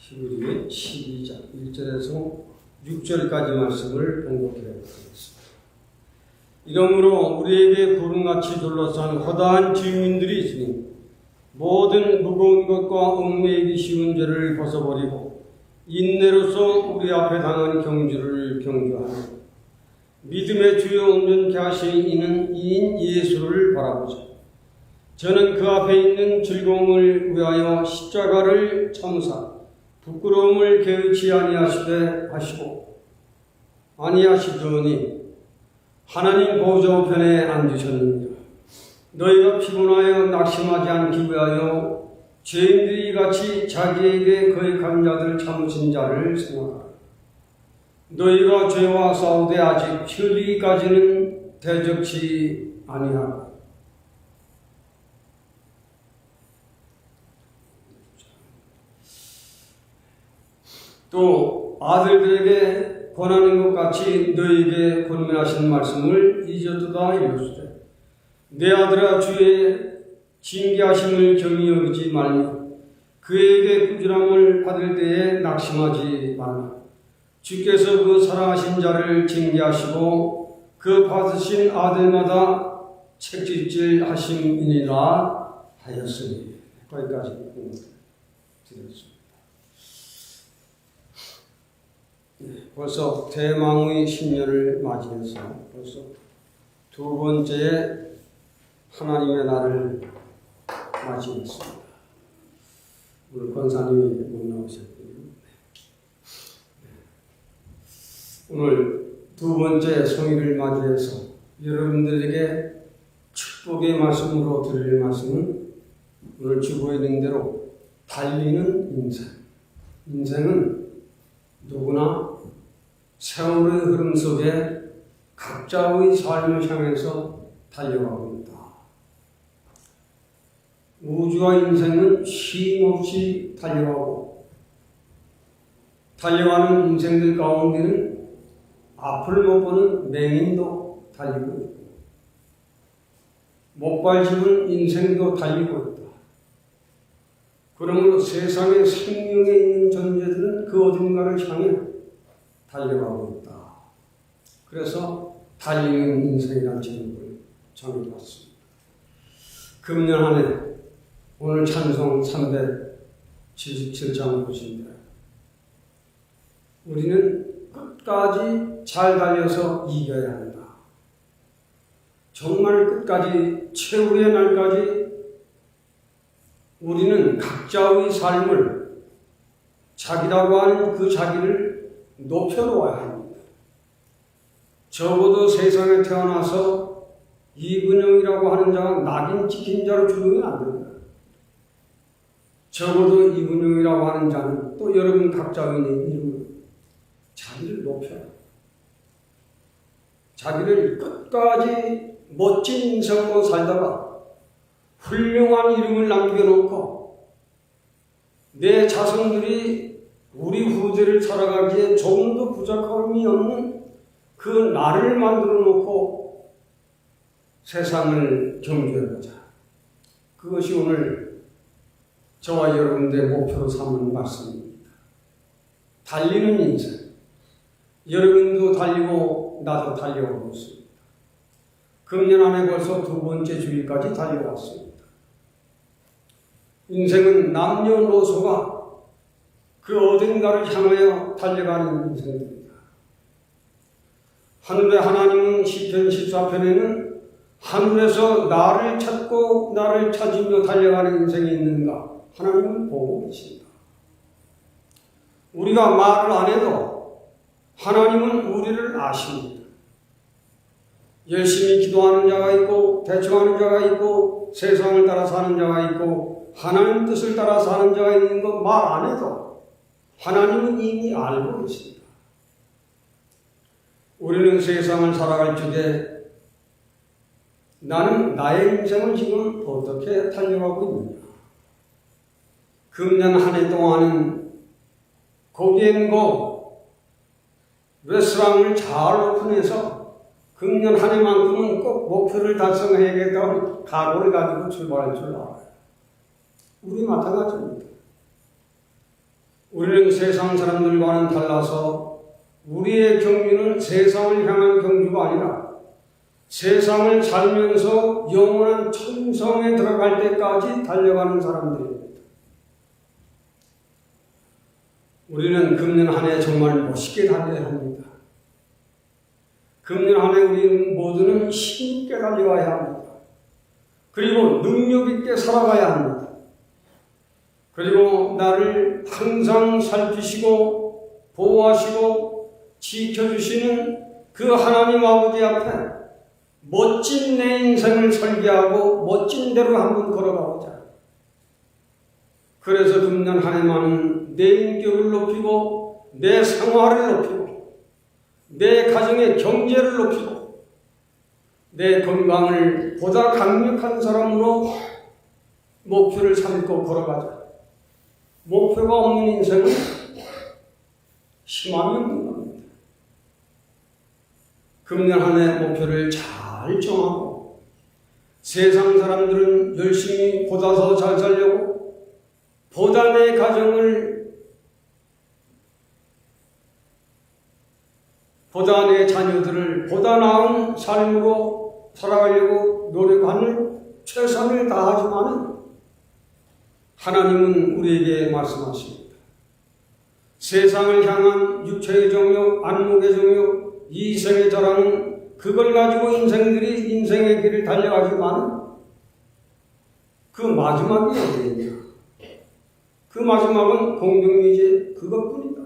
히브리 12장 1절에서 6절까지 말씀을 봉독해 보겠습니다. 이러므로 우리에게 구름같이 둘러싼 허다한 증인들이 있으니 모든 무거운 것과 얽매이기 쉬운 죄를 벗어버리고 인내로서 우리 앞에 당한 경주를 경주하며 믿음의 주요 온전케 하신 이는 이인 예수를 바라보자. 저는 그 앞에 있는 즐거움을 위하여 십자가를 참으사 부끄러움을 개의치 아니하시더니 하나님 보좌 우편에 앉으셨느니라. 너희가 피곤하여 낙심하지 않기 위하여 죄인들이 같이 자기에게 거역한 자들 참으신 자를 생각하라. 너희가 죄와 싸우되 아직 피 흘리기까지는 대적치 아니하라. 또 아들들에게 권하는 것 같이 너희에게 권면하신 말씀을 잊었도다 이르시되 내 아들아 주의 징계하심을 경히 여기지 말며 그에게 꾸지람을 받을 때에 낙심하지 말라. 주께서 그 사랑하신 자를 징계하시고 그 받으신 아들마다 책짓질 하심이니라 하였으니. 거기까지 드렸습니다. 벌써 대망의 10년을 맞이해서 벌써 두 번째 하나님의 날을 맞이했습니다. 오늘 권사님이 못 나오셨군요. 오늘 두 번째 성일을 맞이해서 여러분들에게 축복의 말씀으로 드릴 말씀은 오늘 주보에 있는 대로 달리는 인생. 인생은 누구나 세월의 흐름 속에 각자의 삶을 향해서 달려가고 있다. 우주와 인생은 쉼없이 달려가는 인생들 가운데는 앞을 못 보는 맹인도 달리고 있고 목발 짚은 인생도 달리고 있다. 그러므로 세상에 생명에 있는 존재들은 그 어딘가를 향해 달려가고 있다. 그래서 달리는 인생이라는 제목을 정해봤습니다. 금년 한 해 오늘 찬송 377장 보시면 우리는 끝까지 잘 달려서 이겨야 한다. 정말 끝까지 최후의 날까지 우리는 각자의 삶을 자기라고 하는 그 자기를 높여놓아야 합니다. 적어도 세상에 태어나서 이근영이라고 하는 자가 낙인 찍힌 자로 주면 안 됩니다. 적어도 이근영이라고 하는 자는 또 여러분 각자의 이름을 자기를 높여라. 자기를 끝까지 멋진 인생으로 살다가 훌륭한 이름을 남겨놓고 내 자손들이 우리 후대를 살아가기에 조금도 부족함이 없는 그 나를 만들어 놓고 세상을 경주해보자. 그것이 오늘 저와 여러분들의 목표로 삼는 말씀입니다. 달리는 인생. 여러분도 달리고 나도 달려오고 있습니다. 금년 안에 벌써 두 번째 주일까지 달려왔습니다. 인생은 남녀노소가 그 어딘가를 향하여 달려가는 인생입니다. 하늘의 하나님은 시편 14편에는 하늘에서 나를 찾고 나를 찾으며 달려가는 인생이 있는가? 하나님은 보고 계십니다. 우리가 말을 안 해도 하나님은 우리를 아십니다. 열심히 기도하는 자가 있고 대충하는 자가 있고 세상을 따라 사는 자가 있고 하나님 뜻을 따라 사는 자가 있는 거 말 안 해도 하나님은 이미 알고 계십니다. 우리는 세상을 살아갈 적에 나는 나의 인생을 지금 어떻게 달려가고 있느냐. 금년 한 해 동안은 고기앤고 레스토랑을 잘 오픈해서 금년 한 해만큼은 꼭 목표를 달성해야겠다고 각오를 가지고 출발할 줄 알아요. 우리 마찬가지입니다. 우리는 세상 사람들과는 달라서 우리의 경주는 세상을 향한 경주가 아니라 세상을 살면서 영원한 천성에 들어갈 때까지 달려가는 사람들입니다. 우리는 금년 한 해 정말 멋있게 달려야 합니다. 금년 한 해 우리 모두는 힘있게 달려와야 합니다. 그리고 능력 있게 살아가야 합니다. 그리고 나를 항상 살피시고 보호하시고 지켜주시는 그 하나님 아버지 앞에 멋진 내 인생을 설계하고 멋진 대로 한번 걸어가보자. 그래서 금년 한 해만은 내 인격을 높이고 내 생활을 높이고 내 가정의 경제를 높이고 내 건강을 보다 강력한 사람으로 목표를 삼고 걸어가자. 목표가 없는 인생은 희망이 없는 겁니다. 금년 한 해 목표를 잘 정하고 세상 사람들은 열심히 보다 더 잘 살려고 보다 내 가정을 보다 내 자녀들을 보다 나은 삶으로 살아가려고 노력하는 최선을 다하지만은 하나님은 우리에게 말씀하십니다. 세상을 향한 육체의 정욕, 안목의 정욕, 이생의 자랑은 그걸 가지고 인생의 길을 달려가지만 그 마지막이 어디냐? 그 마지막은 공동이지 그것뿐이다.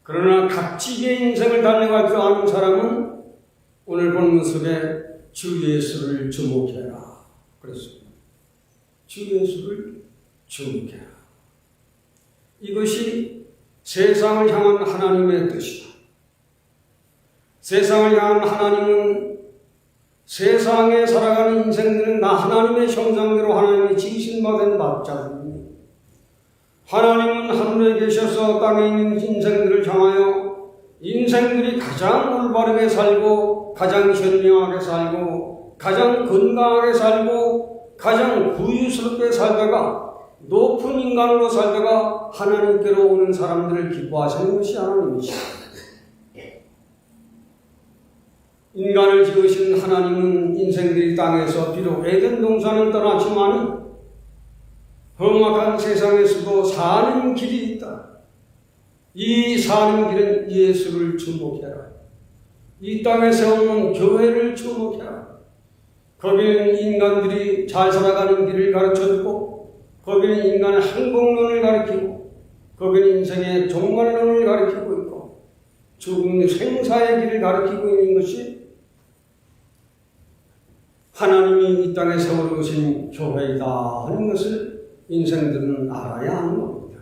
그러나 값지게 인생을 달려갈 줄 아는 사람은 오늘 본문 속에 주 예수를 주목해라 그랬습니다. 주 예수를 주목해라. 이것이 세상을 향한 하나님의 뜻이다. 세상을 향한 하나님은 세상에 살아가는 인생들은 나 하나님의 형상대로 하나님이 지으신 바된 자들입니다. 하나님은 하늘에 계셔서 땅에 있는 인생들을 향하여 인생들이 가장 올바르게 살고 가장 현명하게 살고 가장 건강하게 살고 가장 부유스럽게 살다가 높은 인간으로 살다가 하나님께로 오는 사람들을 기뻐하시는 것이 하나님이십니다. 인간을 지으신 하나님은 인생들이 땅에서 비록 에덴 동산을 떠났지만 험악한 세상에서도 사는 길이 있다. 이 사는 길은 예수를 주목해라. 이 땅에 세우는 교회를 주목해라. 거기는 인간들이 잘 살아가는 길을 가르쳐주고 거기는 인간의 행복론을 가르치고 거기는 인생의 종말론을 가르치고 있고 죽음 생사의 길을 가르치고 있는 것이 하나님이 이 땅에 세워놓으신 교회이다 하는 것을 인생들은 알아야 하는 겁니다.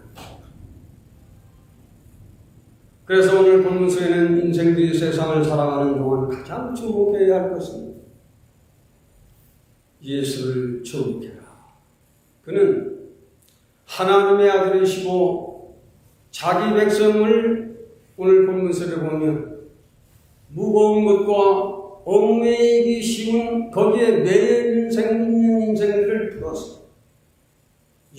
그래서 오늘 본문 속에는 인생들이 세상을 살아가는 동안 가장 주목해야 할 것은 예수를 주목해라. 그는 하나님의 아들이시고 자기 백성을 오늘 본문 속에 보면 무거운 것과 얽매이기 쉬운 거기에 매여 있는 인생들을 풀어서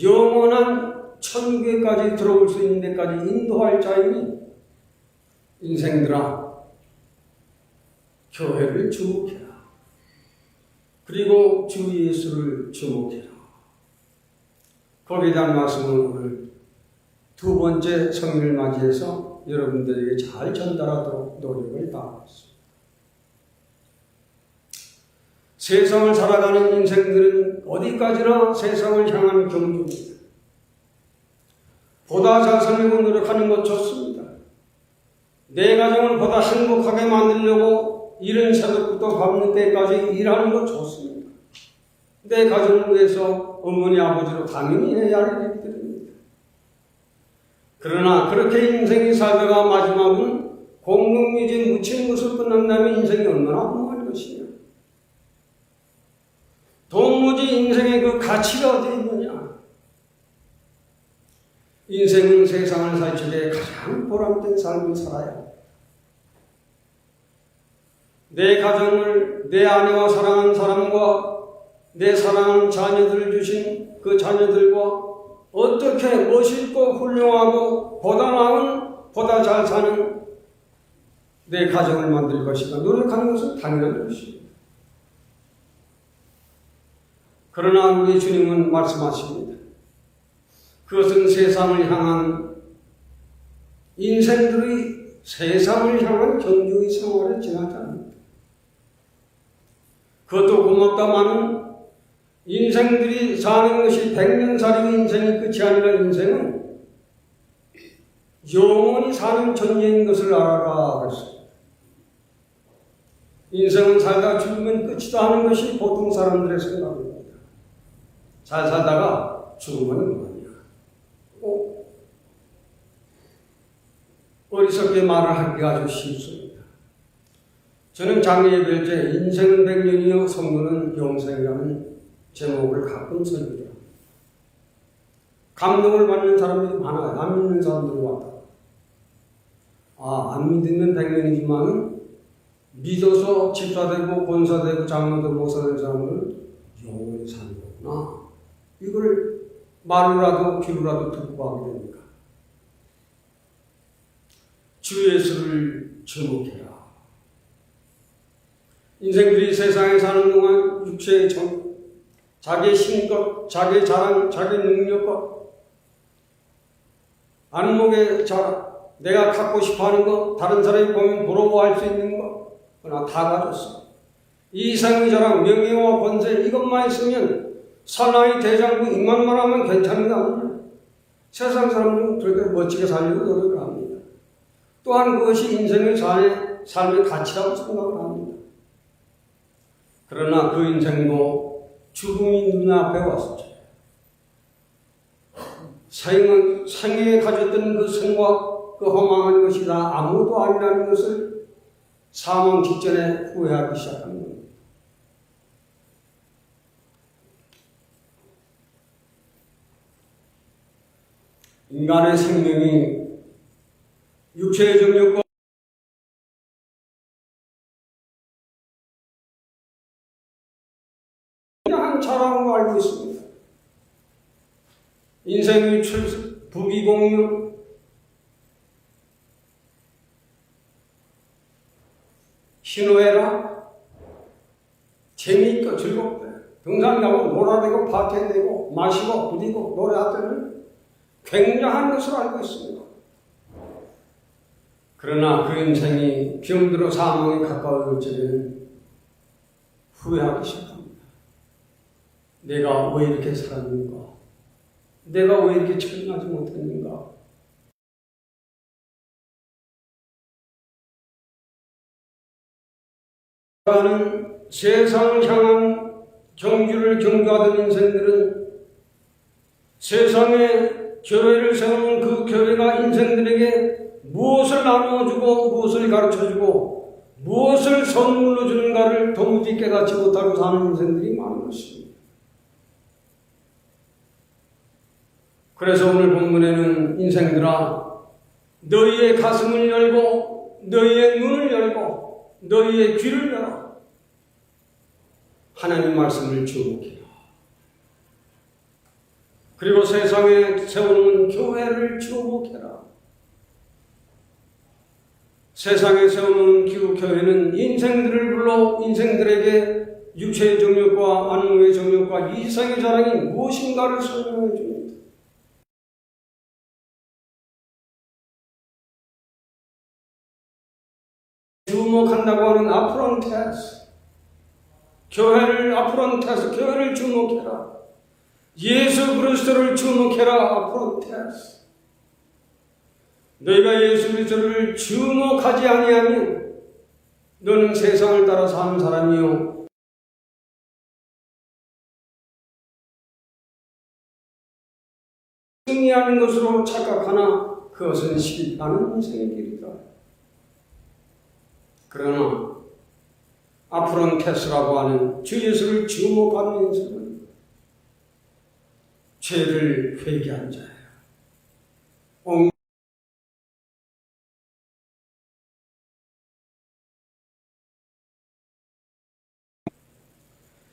영원한 천국에까지 들어올 수 있는 데까지 인도할 자이니 인생들아 교회를 주목해라. 그리고 주 예수를 주목해라. 거기에 대한 말씀을 오늘 두 번째 성인을 맞이해서 여러분들에게 잘 전달하도록 노력을 다하겠습니다. 세상을 살아가는 인생들은 어디까지나 세상을 향한 경주입니다. 보다 잘 살려고 노력하는 것 좋습니다. 내 가정을 보다 행복하게 만들려고 이른 새벽부터 밤늦게까지 일하는 것 좋습니다. 내 가정을 위해서 어머니 아버지로 당연히 해야 할 일들입니다. 그러나 그렇게 인생이 살다가 마지막은 공동묘지 묻히는 것으로 끝난다면 인생이 얼마나 허무할 것이냐. 도무지 인생의 그 가치가 어디 있느냐. 인생은 세상을 살 적에 가장 보람된 삶을 살아야 내 가정을 내 아내와 사랑하는 사람과 내 사랑하는 자녀들을 주신 그 자녀들과 어떻게 멋있고 훌륭하고 보다 나은, 보다 잘 사는 내 가정을 만들 것인가 노력하는 것은 당연한 것입니다. 그러나 우리 주님은 말씀하십니다. 그것은 세상을 향한 인생들의 세상을 향한 경주의 생활에 지나지 않는다. 그것도 고맙다마는 인생들이 사는 것이 100년살이 인생이 끝이 아니라 인생은 영원히 사는 전쟁인 것을 알아라 그랬습니다. 인생은 살다 죽으면 끝이다 하는 것이 보통 사람들의 생각입니다. 잘 살다가 죽으면 뭐냐. 어리석게 말을 하기가 아주 쉽습니다. 저는 장례예배 때 인생은 100년이요 성도는 영생이라는 제목을 가끔 설교합니다. 감동을 받는 사람들이 많아요. 안 믿는 사람들이 왔다. 안 믿는 100년이지만 믿어서 집사되고 권사되고 장로되고 목사된 사람은 영원히 사는 거구나. 이걸 말로라도 귀로라도 듣고 하게 됩니까? 주 예수를 주목해라. 인생들이 세상에 사는 동안 육체의 자기의 힘껏, 자기의 자랑, 자기의 능력껏, 안목의 자랑, 내가 갖고 싶어하는 것, 다른 사람이 보면 부러워할 수 있는 것, 그러나 다 가졌어. 이 세상의 자랑, 명예와 권세 이것만 있으면 사나이 대장부 이만만 하면 괜찮은 거 아니냐. 세상 사람들은 그렇게 멋지게 살려고 노력을 합니다. 또한 그것이 인생의 삶의 가치라고 생각을 합니다. 그러나 그 인생도 죽음이 눈앞에 왔었죠. 생에 가졌던 그 생각, 그 허망한 것이 다 아무것도 아니라는 것을 사망 직전에 후회하기 시작합니다. 인간의 생명이 육체의 정욕과 그냥 자랑으로 알고 있습니다. 인생의 부귀공명, 희노애락, 재미있고 즐겁대. 등산 가고 놀아대고 파티에 내고 마시고 부디고 노래하더니 굉장한 것으로 알고 있습니다. 그러나 그 인생이 병들어 사망에 가까워질 적에는 후회하기 시작합니다. 내가 왜 이렇게 살았는가? 내가 왜 이렇게 청하지 못했는가? 나는 세상을 향한 경주를 경주하던 인생들은 세상에 교회를 세우는 그 교회가 인생들에게 무엇을 나누어주고 무엇을 가르쳐주고 무엇을 선물로 주는가를 도무지 깨닫지 못하고 사는 인생들이 많은 것입니다. 그래서 오늘 본문에는 인생들아 너희의 가슴을 열고 너희의 눈을 열고 너희의 귀를 열어 하나님 말씀을 주목해라. 그리고 세상에 세우는 교회를 주목해라. 세상에 세우는 교회는 인생들을 불러 인생들에게 육체의 정욕과 안목의 정욕과 이생의 자랑이 무엇인가를 설명해 줍니다. 주목한다고 하는 아프론테스, 교회를 아프론테스, 교회를 주목해라. 예수 그리스도를 주목해라. 아프론테스. 너희가 예수 그리스도를 주목하지 아니하면 너는 세상을 따라 사는 사람이요 승리하는 것으로 착각하나 그것은 실패하는 인생의 길이다. 그러나 아프론테스라고 하는 주 예수를 주목하는 인생은 죄를 회개한 자예요.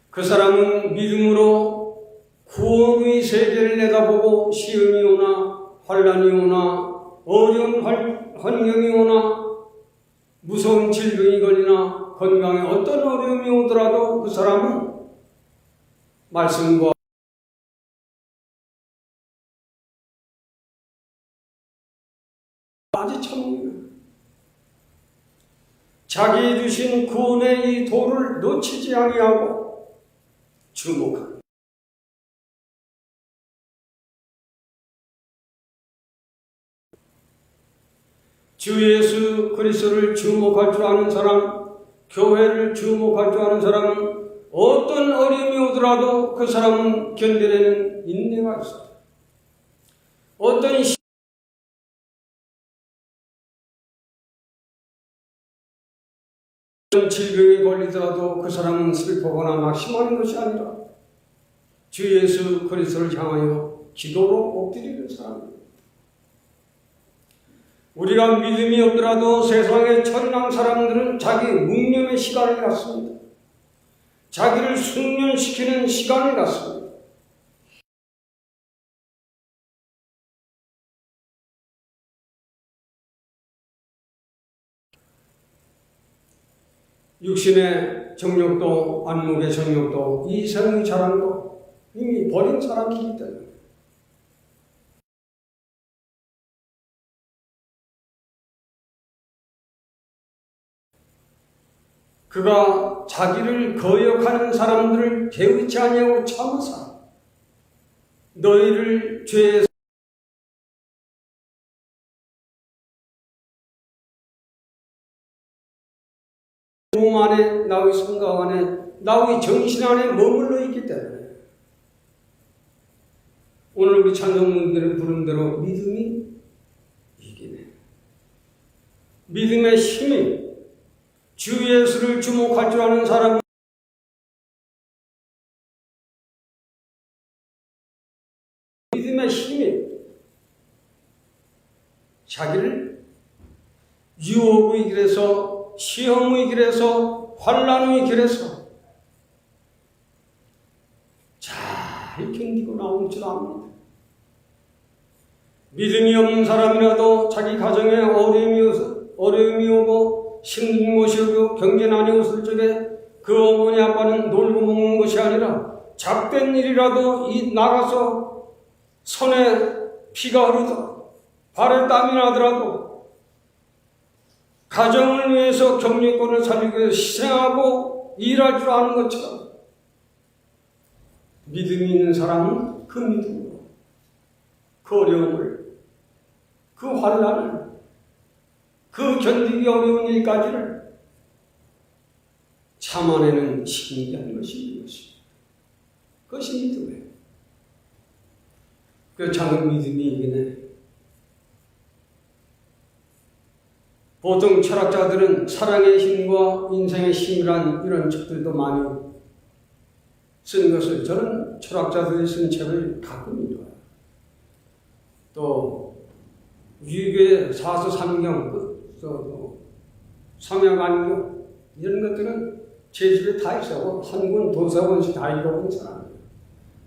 그 사람은 믿음으로 후원의 세계를 내다보고 시험이 오나 환란이 오나 어려운 환경이 오나 무서운 질병이 걸리나 건강에 어떤 어려움이 오더라도 그 사람은 말씀과 아주 참습니다. 자기 주신 구원의 이 도를 놓치지 아니하고 주목합니다. 주 예수 그리스도를 주목할 줄 아는 사람, 교회를 주목할 줄 아는 사람은 어떤 어려움이 오더라도 그 사람은 견뎌내는 인내가 있습니다. 어떤 질병에 걸리더라도 그 사람은 슬퍼거나 낙심하는 것이 아니라 주 예수 그리스도를 향하여 기도로 엎드리는 사람입니다. 우리가 믿음이 없더라도 세상의 천황 사람들은 자기 묵념의 시간을 갖습니다. 자기를 숙련시키는 시간을 갖습니다. 육신의 정욕도 안목의 정욕도 이성의 자랑도 이미 버린 사람이기 때문에 그가 자기를 거역하는 사람들을 개의치 아니하고 참으사 너희를 죄에서 몸 안에 나의 생각 안에 나의 정신 안에 머물러 있기 때문에 오늘 우리 찬송문들을 부른 대로 믿음이 이기네. 믿음의 힘이 주 예수를 주목할 줄 아는 사람 믿음의 힘이 자기를 유혹의 길에서 시험의 길에서 환난의 길에서 잘 견디고 나올 줄 압니다. 믿음이 없는 사람이라도 자기 가정에 어려움이 오고 힘든 것이 오고 경제난이 없을 적에 그 어머니 아빠는 놀고 먹는 것이 아니라 잡된 일이라도 나가서 손에 피가 흐르더라도 발에 땀이 나더라도 가정을 위해서 경제권을 살리기 위해서 희생하고 일할 줄 아는 것처럼 믿음이 있는 사람은 그 믿음으로 그 어려움을 그 환난을 그 견디기 어려운 일까지를 참아내는 신기한 것이 있는 것입니다. 그것이 믿음이에요. 그 작은 믿음이 이기네. 보통 철학자들은 사랑의 힘과 인생의 힘이란 이런 책들도 많이 쓴 것을 저는 철학자들이 쓴 책을 가끔 읽어요. 또 유교의 사서삼경 삼양안경 이런 것들은 제 집에 다 있어. 한 권, 두세 권씩 다 읽어본 사람이에요.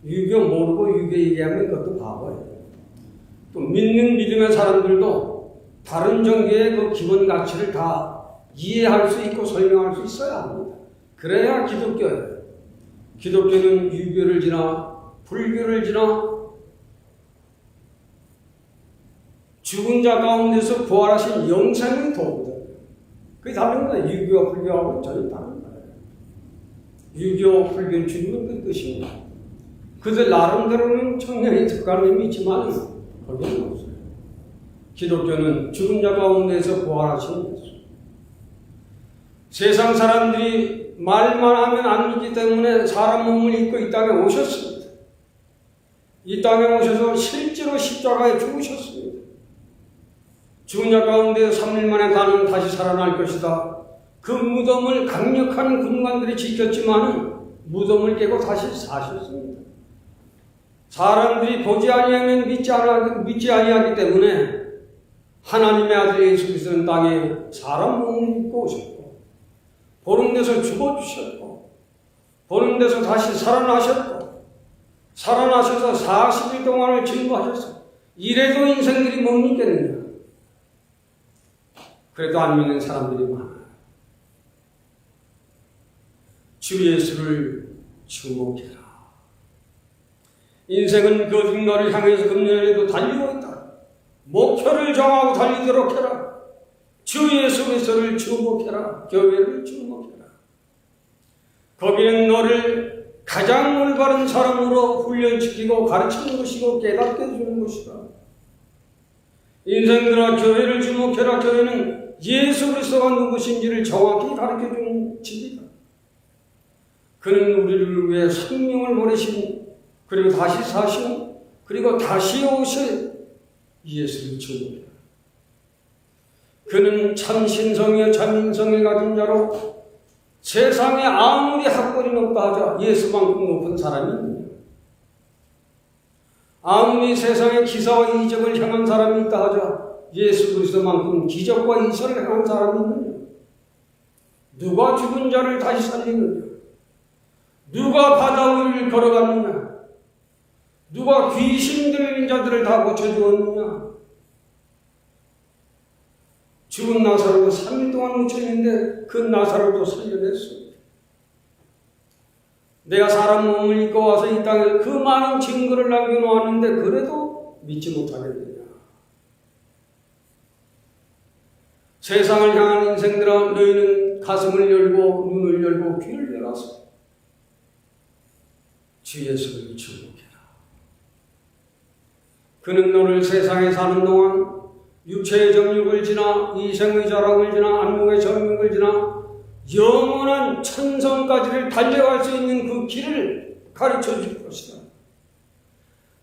유교 모르고 유교 얘기하면 그것도 바보예요. 또 믿는 믿음의 사람들도 다른 종교의 그 기본 가치를 다 이해할 수 있고 설명할 수 있어야 합니다. 그래야 기독교예요. 기독교는 유교를 지나 불교를 지나 죽은 자 가운데서 부활하신 영생의 도구들. 그게 다른 거예요. 유교와 불교하고는 전혀 다른 거예요. 유교, 불교, 주님은 그 뜻입니다. 그들 나름대로는 청량히 특관님이 있지만 거기는 없어요. 기독교는 죽은 자 가운데서 부활하신 예수. 세상 사람들이 말만 하면 안 믿기 때문에 사람 몸을 입고 이 땅에 오셨습니다. 이 땅에 오셔서 실제로 십자가에 죽으셨습니다. 죽은 자 가운데 3일 만에 나는 다시 살아날 것이다. 그 무덤을 강력한 군관들이 지켰지만 무덤을 깨고 다시 사셨습니다. 사람들이 보지 아니하면 믿지 아니하기 때문에 하나님의 아들 예수 그리스도는 땅에 사람 몸을 입고 오셨고 보는 데서 죽어주셨고 보는 데서 다시 살아나셨고 살아나셔서 40일 동안을 증거하셔서 이래도 인생들이 못 믿겠느냐. 그래도 안 믿는 사람들이 많아요. 주 예수를 주목해라. 인생은 그 어딘가를 향해서 금년에도 달리고 있다. 목표를 정하고 달리도록 해라. 주 예수 그리스도를 주목해라. 교회를 주목해라. 거기는 너를 가장 올바른 사람으로 훈련시키고 가르치는 것이고 깨닫게 해주는 것이다. 인생들아 교회를 주목해라. 교회는 예수 그리스도가 누구신지를 정확히 가르쳐주는 진리다. 그는 우리를 위해 생명을 보내신 그리고 다시 사시고 그리고 다시 오실 예수를 주목해라. 그는 참 신성이여 참 인성을 가진 자로 세상에 아무리 학벌이 높다 하자 예수만큼 높은 사람이 있느냐. 아무리 세상에 기사와 이적을 행한 사람이 있다 하자 예수 그리스도만큼 기적과 이설을 행한 사람이 있느냐. 누가 죽은 자를 다시 살리느냐. 누가 바다 위를 걸어갔느냐. 누가 귀신 들린 자들을 다 고쳐주었느냐. 죽은 나사로도 3일 동안 묻혀있는데 그 나사로도 살려냈습니다. 내가 사람 몸을 입고 와서 이 땅에 그 많은 증거를 남겨놓았는데 그래도 믿지 못하겠느냐. 세상을 향한 인생들아 너희는 가슴을 열고 눈을 열고 귀를 열어서 주 예수를 주목해라. 그는 너를 세상에 사는 동안 육체의 정욕을 지나 이생의 자랑을 지나 안목의 정욕을 지나 영원한 천성까지를 달려갈 수 있는 그 길을 가르쳐 줄 것이다.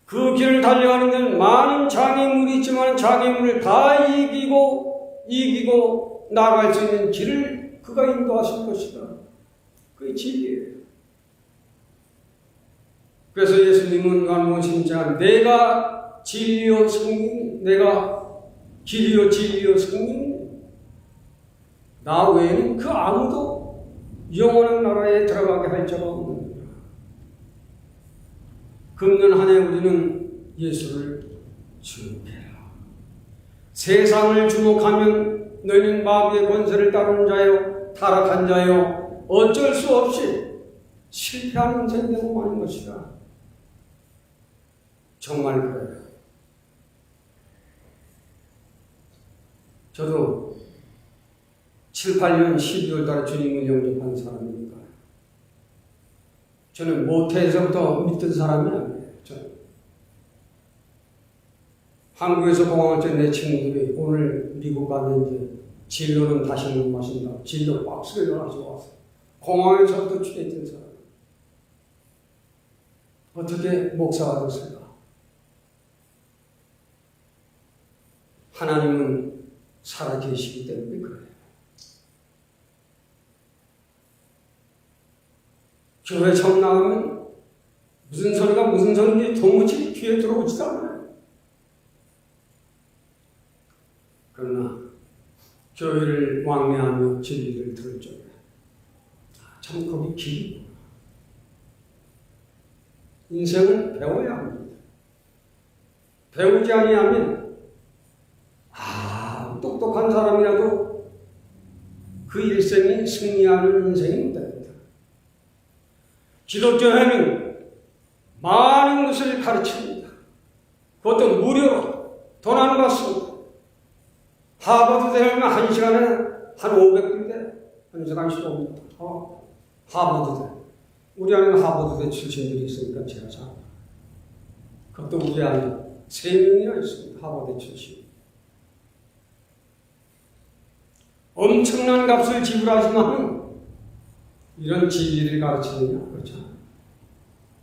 그 길을 달려가는 데는 많은 장애물이 있지만 장애물을 다 이기고 나아갈 수 있는 길을 그가 인도하실 것이다. 그게 진리예요. 그래서 예수님은 무엇인지 내가 진리요 성령, 내가 길이요 진리요 성령, 나 외에는 그 아무도 영원한 나라에 들어가게 할 자가 없느니라. 금년 한 해 우리는 예수를 주목해라. 세상을 주목하면 너희는 마귀의 권세를 따르는 자요 타락한 자요 어쩔 수 없이 실패하는 인생이 되고 마는 것이다. 정말 그래요. 저도 7, 8년 12월 달에 주님을 영접한 사람이니까 저는 모태에서부터 믿던 사람이 아니에요. 저는 한국에서 공항을 때 내 친구들이 오늘 미국 가면 이제 진로는 다시 못 마신다. 진로 박스를 가지고 와서 공항에서부터 취했던 사람. 어떻게 목사가 됐을까? 하나님은 살아계시기 때문에 그래요. 교회 처음 나가면 무슨 소리가 무슨 소리인지 도무지 귀에 들어오지도 않아요. 그러나 교회를 왕래하며 진리를 들을 적에 참 거기 길이 있구나. 인생은 배워야 합니다. 배우지 아니하면 똑똑한 사람이라도 그 일생이 승리하는 인생이 못 됩니다. 기독교회는 많은 것을 가르칩니다. 그것도 무료로 돈 안 받습니다. 하버드 대학은 한 시간에 한 500불대 한 시간씩 옵니다. 하버드 대. 우리 안에는 하버드 대 출신들이 있으니까 제가 잘. 그것도 우리 안에 3명이나 있습니다. 하버드 출신. 엄청난 값을 지불하지만 이런 진리를 가르치느냐? 그렇죠.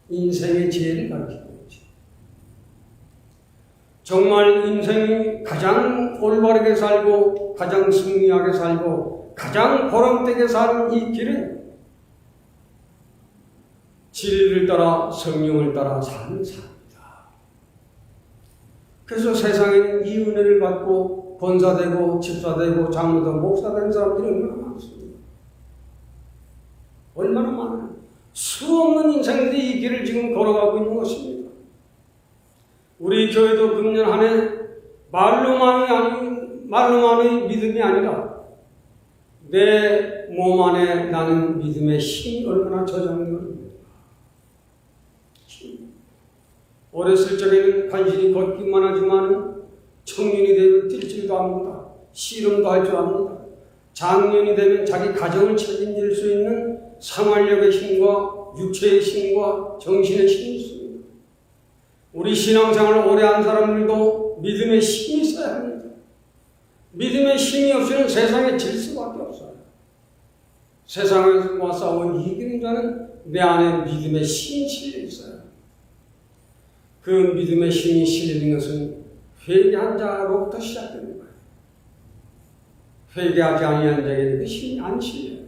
인생의 지혜를 가르치는 거지. 정말 인생이 가장 올바르게 살고 가장 승리하게 살고 가장 보람되게 사는 이 길은 진리를 따라 성령을 따라 사는 삶이다. 그래서 세상에는 이 은혜를 받고 권사되고 집사되고 장로되고 목사된 사람들이 얼마나 많습니다. 얼마나 많아요. 수없는 인생들이 이 길을 지금 걸어가고 있는 것입니다. 우리 교회도 금년 한 해 말로만의 믿음이 아니라 내 몸 안에 나는 믿음의 힘이 얼마나 저장되는가. 어렸을 적에는 간신히 걷기만 하지만 청년이 되면 뛸줄도 압니다. 씨름도 할 줄 압니다. 장년이 되면 자기 가정을 책임질 수 있는 생활력의 힘과 육체의 힘과 정신의 힘이 있습니다. 우리 신앙생활을 오래 한 사람들도 믿음의 힘이 있어야 합니다. 믿음의 힘이 없이는 세상에 질 수밖에 없어요. 세상과 싸워 이기는 자는 내 안에 믿음의 힘이 실려 있어요. 그 믿음의 힘이 실리는 것은 회개한 자로부터 시작됩니다. 회개하지 아니한 자에게는 그 힘이 안 실려요.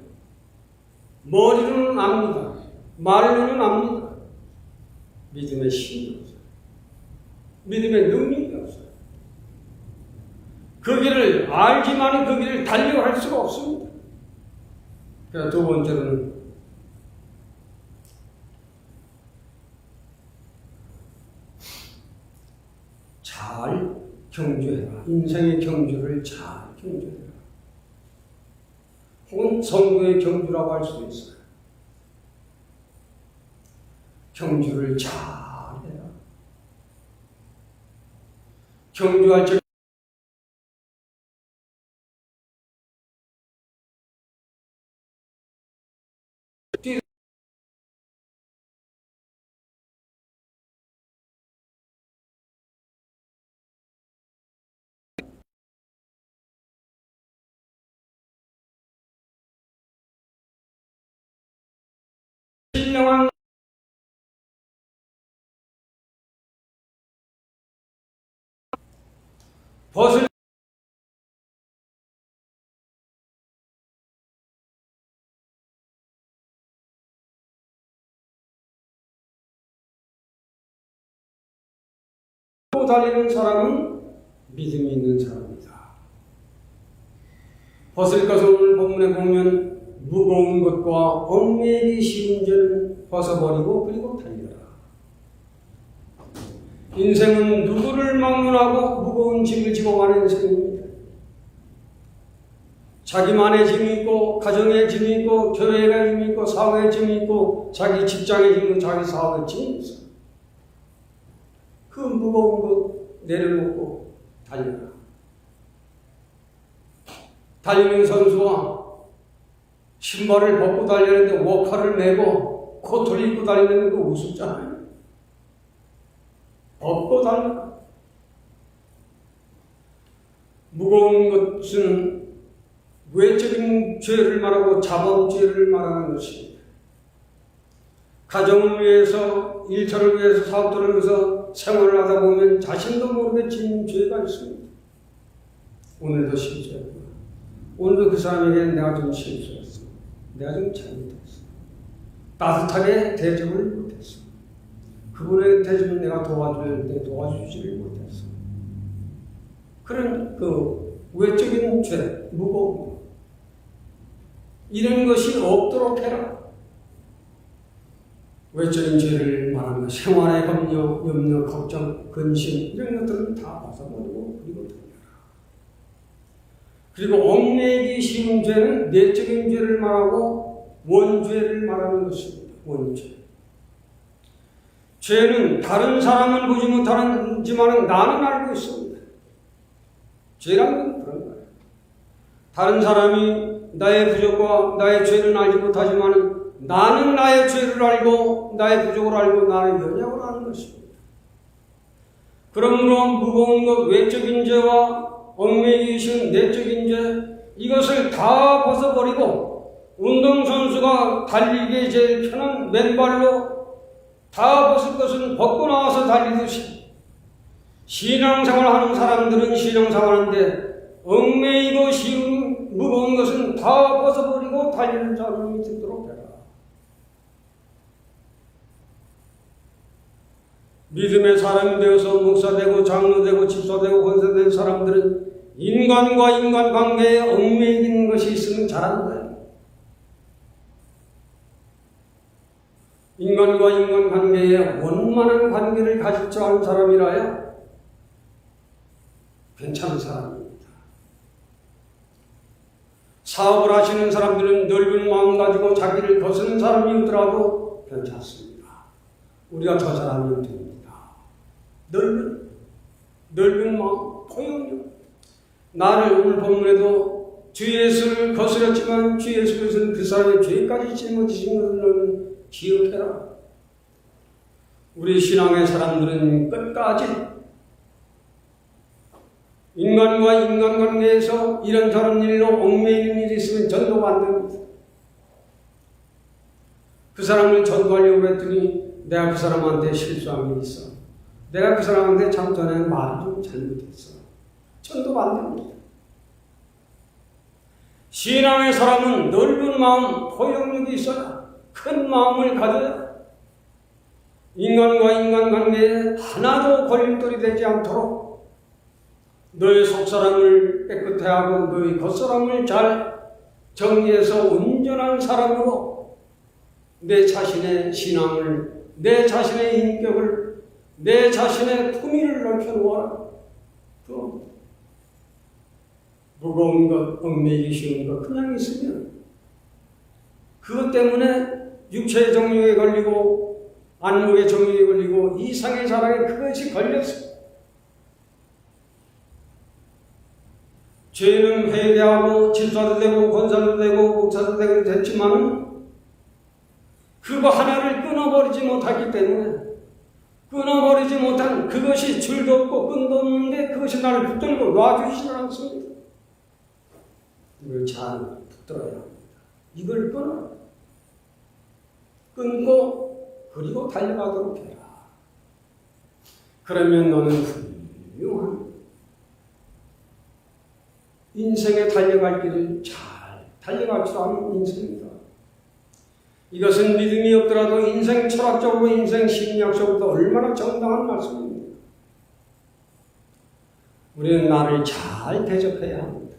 머리로는 압니다. 말로는 압니다. 믿음의 힘이 없어요. 믿음의 능력이 없어요. 그 길을 알지만 그 길을 달려갈 수가 없습니다. 그래서 두 번째로는 잘 경주해라. 인생의 경주를 잘 경주해라. 혹은 성도의 경주라고 할 수도 있어요. 경주를 잘 해라. 경주할 적 신령한 벗을 달리는 사람은 믿음이 있는 사람이다. 벗을 것을 오늘 본문에 보면 무거운 것과 얽매이기 쉬운 죄는 벗어버리고 그리고 달려라. 인생은 누구를 막론하고 무거운 짐을 지고 가는 인생입니다. 자기만의 짐이 있고 가정의 짐이 있고 교회의 짐이 있고 사회의 짐이 있고 자기 직장의 짐은 자기 사업의 짐이 있어요. 그 무거운 것 내려놓고 달려라. 달리는 선수와 신발을 벗고 달리는데 워커를 메고 코트를 입고 달리는 거 우습잖아요. 벗고 달려라. 무거운 것은 외적인 죄를 말하고 자범죄를 말하는 것입니다. 가정을 위해서, 일터를 위해서, 사업들을 위해서 생활을 하다 보면 자신도 모르게 짓는 죄가 있습니다. 오늘도 실수했구나. 오늘도 그 사람에게 내가 좀 실수했어. 내가 좀 잘못했어. 따뜻하게 대접을 못했어. 그분의 대접을 내가 도와줄 때 도와주지를 못했어. 그런 그 외적인 죄, 무거움, 이런 것이 없도록 해라. 외적인 죄를 말하는 생활의 염려, 걱정, 근심 이런 것들은 다 벗어버리고 그리고 달려라. 그리고 얽매이기 쉬운 죄는 내적인 죄를 말하고 원죄를 말하는 것입니다. 원죄. 죄는 다른 사람은 보지 못하지만 나는 알고 있습니다. 죄라는 건 그런 거예요. 다른 사람이 나의 부족과 나의 죄는 알지 못하지만 나는 나의 죄를 알고 나의 부족을 알고 나의 연약을 아는 것입니다. 그러므로 무거운 것 외적인 죄와 얽매이기 쉬운 내적인 죄 이것을 다 벗어버리고 운동선수가 달리기에 제일 편한 맨발로 다 벗을 것은 벗고 나와서 달리듯이 신앙생활하는 사람들은 신앙생활하는데 얽매이고 쉬운 무거운 것은 다 벗어버리고 달리는 사람이 되도록 해라. 믿음의 사람이 되어서 목사되고 장로되고 집사되고 권사된 사람들은 인간과 인간관계에 얽매이는 것이 있으면 잘하는 거예요. 인간과 인간관계에 원만한 관계를 가질 줄 아는 사람이라야 괜찮은 사람입니다. 사업을 하시는 사람들은 넓은 마음 가지고 자기를 거스는 사람이더라도 괜찮습니다. 우리가 저 사람이면 됩니다. 넓은 마음, 포용력. 나를 오늘 본문에도 주 예수를 거스렸지만 주 예수께서는 그 사람의 죄까지 짊어지신 것을 너는 기억해라. 우리 신앙의 사람들은 끝까지 인간과 인간관계에서 이런저런 일로 얽매이는 일이 있으면 전도가 안 됩니다. 그 사람을 전도하려고 했더니 내가 그 사람한테 실수한 게 있어. 내가 그 사람한테 참 전에 말을 좀 잘못했어. 전도가 안 됩니다. 신앙의 사람은 넓은 마음, 포용력이 있어야 큰 마음을 가져야 인간과 인간관계에 하나도 걸림돌이 되지 않도록 너의 속사람을 깨끗해 하고 너의 겉사람을 잘 정리해서 온전한 사람으로 내 자신의 신앙을, 내 자신의 인격을, 내 자신의 품위를 넓혀놓아라. 그럼 무거운 것, 얽매이기 쉬운 것 그냥 있으면 그것 때문에 육체의 정욕에 걸리고 안목의 정욕에 걸리고 이상의 사랑에 그것이 걸렸어. 죄는 회개하고 집사도 되고 권사도 되고 목사도 되고 됐지만 그거 하나를 끊어버리지 못하기 때문에 끊어버리지 못한 그것이 줄도 없고 끈도 없는데 그것이 나를 붙들고 놔주시지 않습니다. 이걸 잘 붙들어야 합니다. 이걸 끊고 그리고 달려가도록 해라. 그러면 너는 훌륭한 인생에 달려갈 길을 잘 달려갈 줄 아는 인생이다. 이것은 믿음이 없더라도 인생 철학적으로 인생 심리학적으로 얼마나 정당한 말씀입니다. 우리는 나를 잘 대접해야 합니다.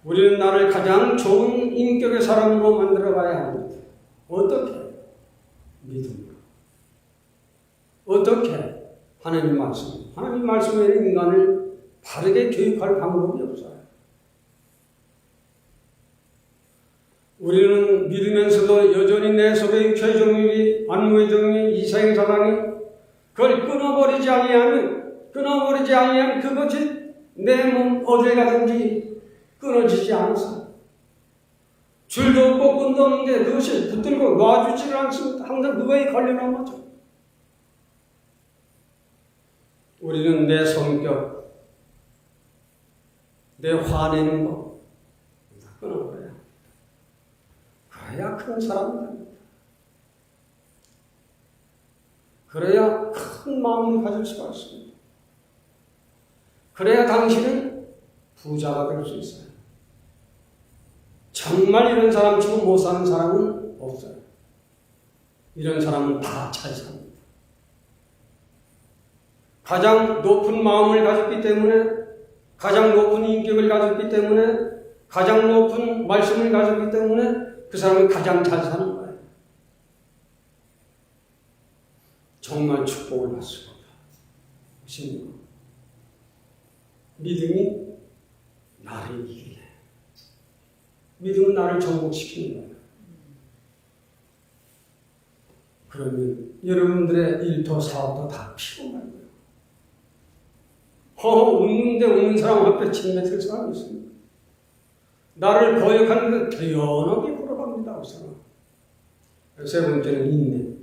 우리는 나를 가장 좋은 인격의 사람으로 만들어가야 합니다. 어떻게? 믿음으로. 어떻게? 하나님 말씀. 하나님 말씀에는 인간을 바르게 교육할 방법이 없어요. 우리는 믿으면서도 여전히 내 속에 육체의 정욕이, 안목의 정욕이, 이상의 사랑이 그걸 끊어버리지 아니하면 그것이 내 몸 어딜 가든지 끊어지지 않아서 줄도 없고 끈도 없는데 그것이 붙들고 놔주지를 않습니다. 항상 그거에 걸려놓은 거죠. 우리는 내 성격, 내 화내는 거 다 끊어버려야 합니다. 그래야 큰 사람이 됩니다. 그래야 큰 마음을 가질 수가 있습니다. 그래야 당신은 부자가 될 수 있어요. 정말 이런 사람 치고 못 사는 사람은 없어요. 이런 사람은 다 잘 삽니다. 가장 높은 마음을 가졌기 때문에, 가장 높은 인격을 가졌기 때문에, 가장 높은 말씀을 가졌기 때문에 그 사람은 가장 잘 사는 거예요. 정말 축복을 받습니다. 보십니까? 믿음이 나를 이기네. 믿음은 나를 정복시키는 거예요. 그러면 여러분들의 일터 사업도 다 피고 말고요. 웃는데 웃는 사람 앞에 침뱉을 사람이 있습니다. 나를 거역하는데 대연하게 걸어갑니다. 그 사람. 세 번째는 인내.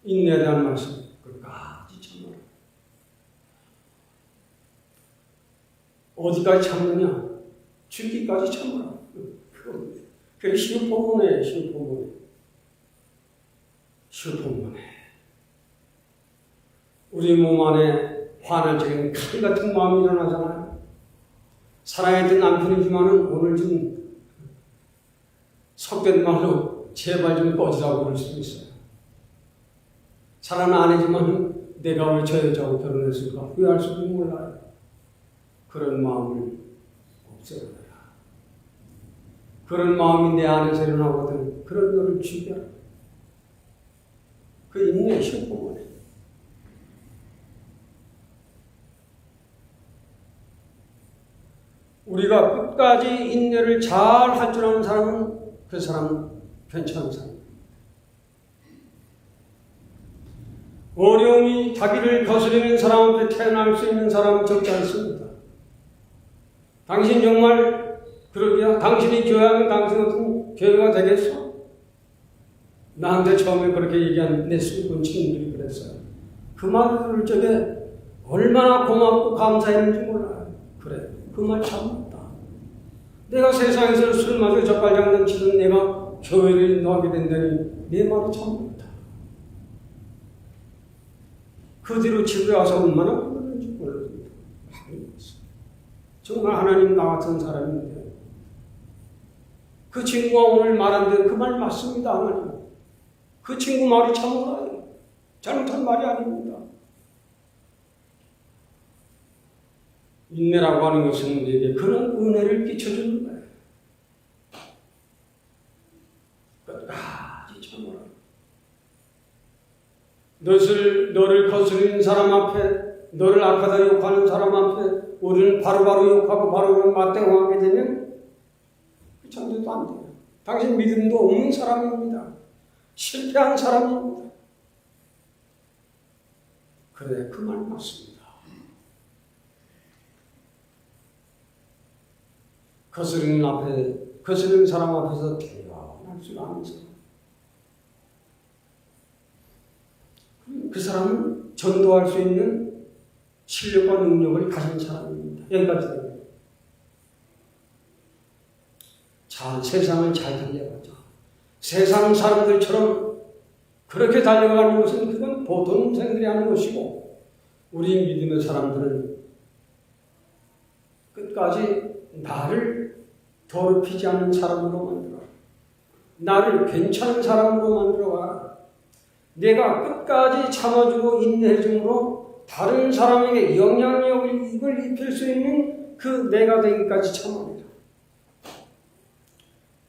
인내에 대한 말씀. 끝까지 참아라. 어디까지 참느냐? 죽기까지 참아라. 그게 시우포문에. 우리 몸 안에 화나적인 칼 같은 마음이 일어나잖아요. 사랑했던 남편이지만은 오늘 좀 속된 말로 제발 좀 꺼지라고 그럴 수도 있어요. 사랑은 아니지만 내가 왜 저 여자하고 결혼했을까 후회할 수도 몰라요. 그런 마음을 없애버려라. 그런 마음이 내 안에서 일어나거든. 그런 너를 죽여라. 그 인내 힘뿐만에. 우리가 끝까지 인내를 잘 할 줄 아는 사람은 그 사람은 괜찮은 사람. 어려움이 자기를 거스르는 사람 앞에 태어날 수 있는 사람은 적지 않습니다. 당신 정말 그러기야? 당신이 교회하면 당신 같은 교회가 되겠어? 나한테 처음에 그렇게 얘기한 내 수군 친구들이 그랬어요. 그 말을 들을 적에 얼마나 고맙고 감사했는지 몰라요. 그래, 그 말 참 맞다. 내가 세상에서 술 마시고 젓갈장난 치던 내가 교회를 인도하게 된다니 내 말이 참 맞다. 그 뒤로 집에 와서 얼마나 그러는지 몰라요. 정말 하나님 나 같은 사람인데 그 친구가 오늘 말한 대로 그 말 맞습니다. 하나님. 그 친구 말이 참으라요. 잘못한 말이 아닙니다. 인내라고 하는 것은 우리에게 그런 은혜를 끼쳐주는 거예요. 끝까지 참으라. 너를 거스르는 사람 앞에, 너를 악하다 욕하는 사람 앞에 우리는 바로바로 욕하고 바로 맞대응하게 되면 그 정도도 안 돼요. 당신 믿음도 없는 사람입니다. 실패한 사람입니다. 그래, 그 말 맞습니다. 거스르는 사람 앞에서 대화할 줄 아는 사람. 그 사람은 전도할 수 있는 실력과 능력을 가진 사람입니다. 여기까지 됩니다. 세상을 잘 달려가자. 세상 사람들처럼 그렇게 달려가는 것은 그건 보통 인생들이 하는 것이고, 우리 믿음의 사람들은 끝까지 나를 더럽히지 않는 사람으로 만들어, 나를 괜찮은 사람으로 만들어가, 내가 끝까지 참아주고 인내해줌으로 다른 사람에게 영향력을 입힐 수 있는 그 내가 되기까지 참아내라.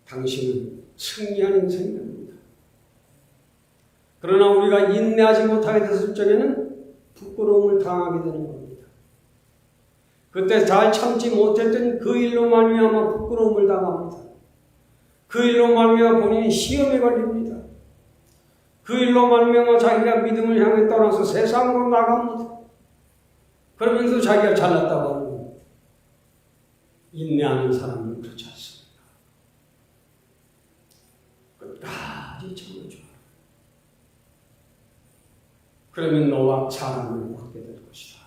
당신은 승리한 인생이 됩니다. 그러나 우리가 인내하지 못하게 됐을 적에는 부끄러움을 당하게 되는 겁니다. 그때 잘 참지 못했던 그 일로 말미암아 부끄러움을 당합니다. 그 일로 말미암아 본인이 시험에 걸립니다. 그 일로 말미암아 자기가 믿음을 향해 떠나서 세상으로 나갑니다. 그러면서 자기가 잘났다고 하는 인내하는 사람은 그렇지 않습니다. 끝까지 참아줘. 그러면 너와 사랑을 얻게 될 것이다.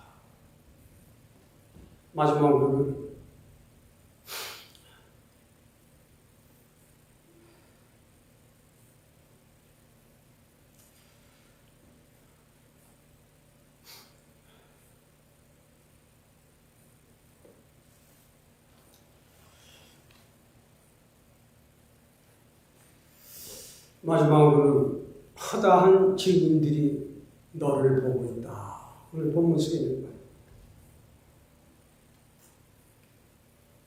마지막으로 허다한 증인들이 너를 보고 있다. 오늘 본문 속에 있는 거예요.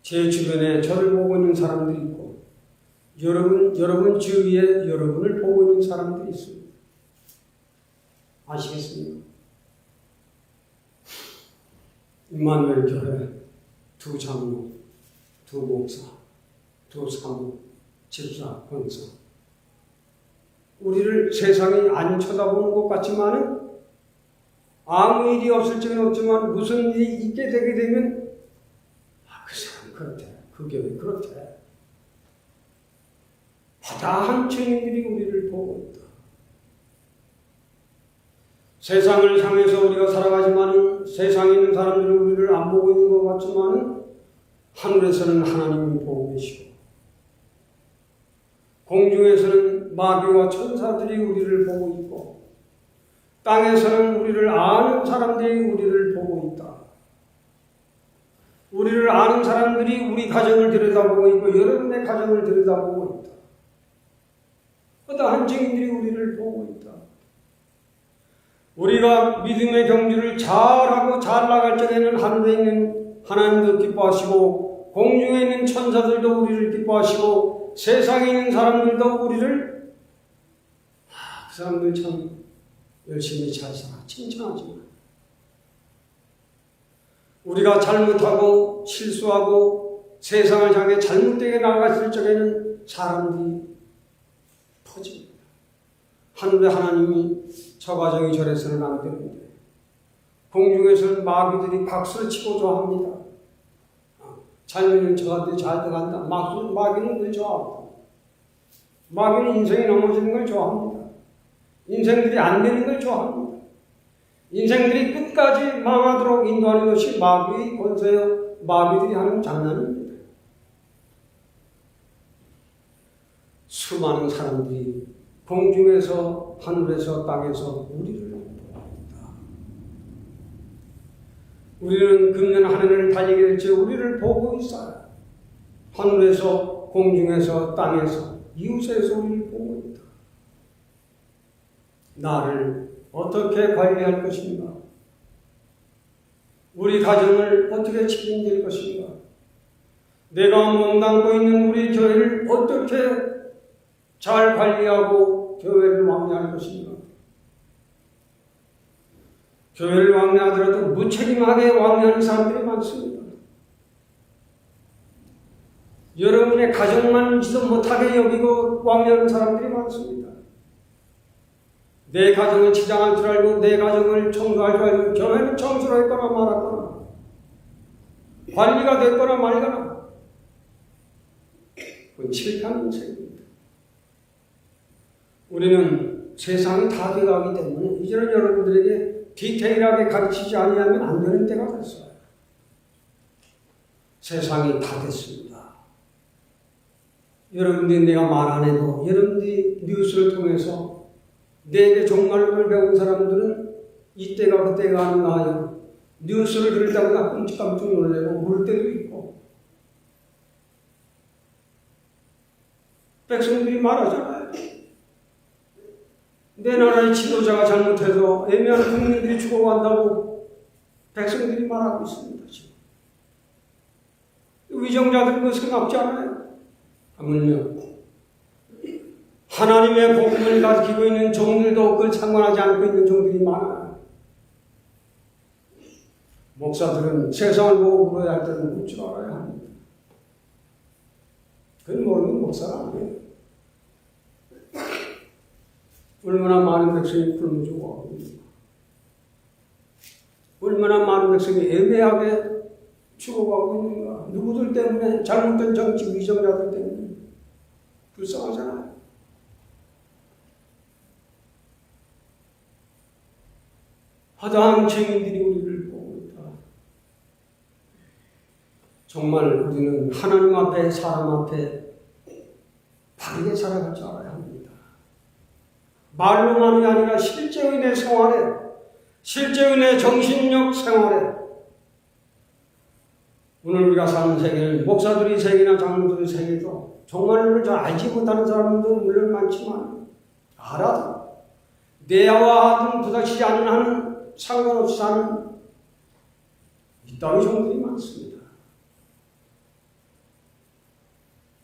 제 주변에 저를 보고 있는 사람들이 있고, 여러분 주위에 여러분을 보고 있는 사람들이 있습니다. 아시겠습니까? 임마누엘 교회 두 장로, 두 목사, 두 사모, 집사, 권사, 우리를 세상이 안 쳐다보는 것 같지만은 아무 일이 없을지는 없지만 무슨 일이 있게 되게 되면 그 사람 그렇대, 그 교회 그렇대. 허다한 증인들이 우리를 보고 있다. 세상을 향해서 우리가 살아가지만은 세상에 있는 사람들은 우리를 안 보고 있는 것 같지만은 하늘에서는 하나님이 보고 계시고, 공중에서는 마귀와 천사들이 우리를 보고 있고, 땅에서는 우리를 아는 사람들이 우리를 보고 있다. 우리를 아는 사람들이 우리 가정을 들여다보고 있고, 여러분의 가정을 들여다보고 있다. 허다한 증인들이 우리를 보고 있다. 우리가 믿음의 경주를 잘하고 잘 나갈 적에는 하늘에 있는 하나님도 기뻐하시고, 공중에 있는 천사들도 우리를 기뻐하시고, 세상에 있는 사람들도 우리를 그 사람들 참 열심히 잘 살아. 칭찬하지 마. 우리가 잘못하고 실수하고 세상을 향해 잘못되게 나아갔을 적에는 사람들이 터집니다. 하늘의 하나님이 저 가정이 저래서는 안 되는데 공중에서는 마귀들이 박수를 치고 좋아합니다. 자녀는 저한테 잘 돼간다. 마귀는 늘 좋아합니다. 마귀는 인생이 넘어지는 걸 좋아합니다. 인생들이 안 되는 걸 좋아합니다. 인생들이 끝까지 망하도록 인도하는 것이 마귀의 권세요. 마귀들이 하는 장난입니다. 수많은 사람들이 공중에서 하늘에서 땅에서 우리를 보아합니다. 우리는 금년 한 해를 달리게 될지 우리를 보고 있어요. 하늘에서 공중에서 땅에서 이웃에서 우리를 보고 있다. 나를 어떻게 관리할 것인가? 우리 가정을 어떻게 책임질 것인가? 내가 몸담고 있는 우리 교회를 어떻게 잘 관리하고 교회를 왕래할 것인가? 교회를 왕래하더라도 무책임하게 왕래하는 사람들이 많습니다. 여러분의 가정만지도 못하게 여기고 왕래하는 사람들이 많습니다. 내 가정을 치장할 줄 알고 내 가정을 청소할 줄 알고 교회는 청소를 했거나 말았거나 관리가 됐거나 말거나 그건 실패한 인생입니다. 우리는 세상이 다 돼가기 때문에 이제는 여러분들에게 디테일하게 가르치지 아니하면 안 되는 때가 됐어요. 세상이 다 됐습니다. 여러분들이 내가 말 안 해도 여러분들이 뉴스를 통해서 내게 종말론을 배운 사람들은 이때가 그때가 아닌가 하여 뉴스를 들을 때마다 끔찍깜짝 놀래고 울 때도 있고 백성들이 말하잖아요. 내 나라의 지도자가 잘못해서 애매한 국민들이 죽어간다고 백성들이 말하고 있습니다. 지금. 위정자들은 그거 생각지 않아요. 하물며 하나님의 복음을 가지고 있는 종들도 그걸 상관하지 않고 있는 종들이 많아요. 목사들은 세상을 보고 물어야 할 때는 묻 줄 알아야 합니다. 그건 모르는 목사가 아니에요. 얼마나 많은 백성이 굶어 죽어가고 있는가. 얼마나 많은 백성이 애매하게 죽어가고 있는가. 누구들 때문에 잘못된 정치 위정자들 때문에 불쌍하잖아요. 허다한 죄인들이 우리를 보고 있다. 정말 우리는 하나님 앞에 사람 앞에 바르게 살아갈 줄 알아야 합니다. 말로만이 아니라 실제의 내 생활에, 실제의 내 정신력 생활에 오늘 우리가 사는 세계를 목사들이 세계나 장로들의 세계도 정말로 잘 알지 못하는 사람도 물론 많지만 알아도 내야와 하든 부닥치지 않는 한은 상관없이 사는 이 땅의 종들이 많습니다.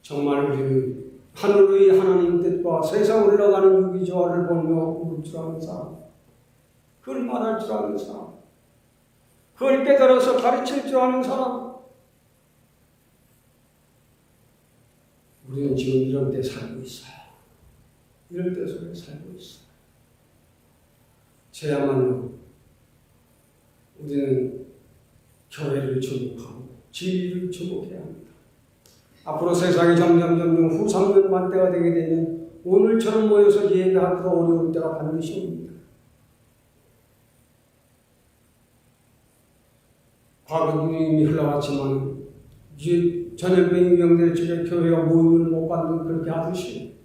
정말 우리는 하늘의 하나님 뜻과 세상 흘러가는 유기조화를 보며 울 줄 아는 사람, 그걸 말할 줄 아는 사람, 그걸 깨달아서 가르칠 줄 아는 사람, 우리는 지금 이런 데 살고 있어요. 이런 데 속에 살고 있어요. 저야말로 우리는 교회를 주목하고 진리를 주목해야 합니다. 앞으로 세상이 점점 후 3년 만때가 되게 되면 오늘처럼 모여서 예배하기가 어려울 때가 반드시 옵니다. 과거는 이미 흘러갔지만 이제 전염병이 유행될 적에 교회가 모임을 못 받는 그렇게 하듯이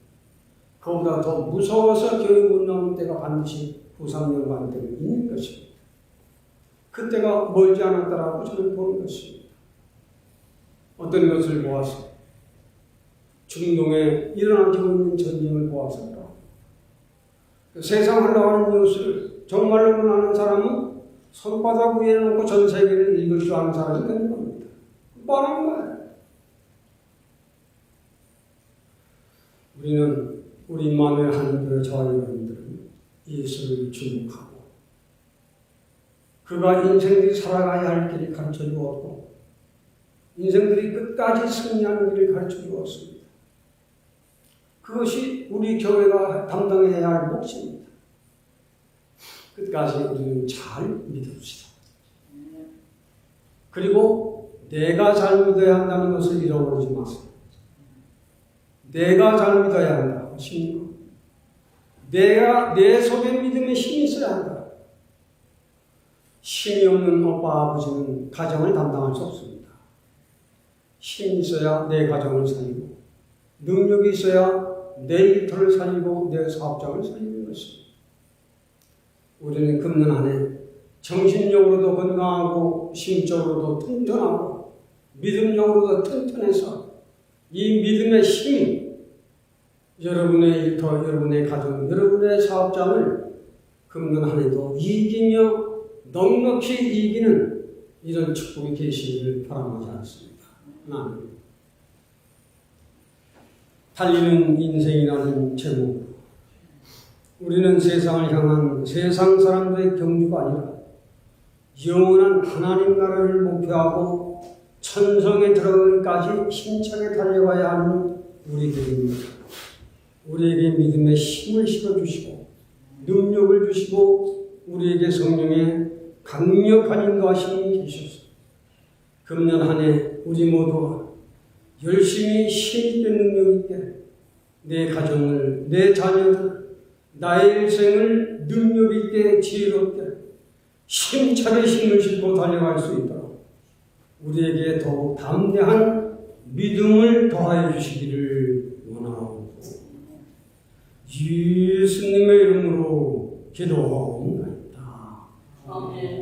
그보다 더 무서워서 교회 못 나오는 때가 반드시 후 3년 만때가 있는 것입니다. 그때가 멀지 않았다라고 저는 보는 것입니다. 어떤 것을 보아서 중동에 일어나고 있는 전쟁을 보아서요. 세상 흘러가는 뉴스를 정말로 아는 사람은 손바닥 위에 놓고 전 세계를 읽을 줄 아는 사람이 되는 겁니다. 뻔한 거예요. 우리는 우리 만의 하나님의 저와 여러분들은 예수를 주목하고 그가 인생들이 살아가야 할 길을 가르쳐 주었고 인생들이 끝까지 승리하는 길을 가르쳐 주었습니다. 그것이 우리 교회가 담당해야 할 몫입니다. 끝까지 우리는 잘 믿읍시다. 그리고 내가 잘 믿어야 한다는 것을 잃어버리지 마세요. 내가 잘 믿어야 한다. 하십니까? 내 속에 믿음의 힘이 있어야 한다. 힘이 없는 오빠 아버지는 가정을 담당할 수 없습니다. 힘이 있어야 내 가정을 살리고 능력이 있어야 내 일터를 살리고 내 사업장을 살리는 것입니다. 우리는 금년 한 해 정신적으로도 건강하고 심적으로도 튼튼하고 믿음적으로도 튼튼해서 이 믿음의 힘이 여러분의 일터, 여러분의 가정, 여러분의 사업장을 금년 한 해도 이기며 넉넉히 이기는 이런 축복이 계시기를 바라지 않습니다. 하나님. 달리는 인생이라는 제목으로 우리는 세상을 향한 세상 사람들의 경주가 아니라 영원한 하나님 나라를 목표하고 천성에 들어가기까지 힘차게 달려가야 하는 우리들입니다. 우리에게 믿음의 힘을 실어주시고 능력을 주시고 우리에게 성령의 강력한 인도하심이 주셔서 금년 한 해 우리 모두가 열심히 힘있게 능력있게 내 가정을, 내 자녀들, 나의 일생을 능력있게 지혜롭게 힘차게 힘을 싣고 달려갈 수 있도록 우리에게 더욱 담대한 믿음을 더하여 주시기를 원하옵고 예수님의 이름으로 기도하옵니다.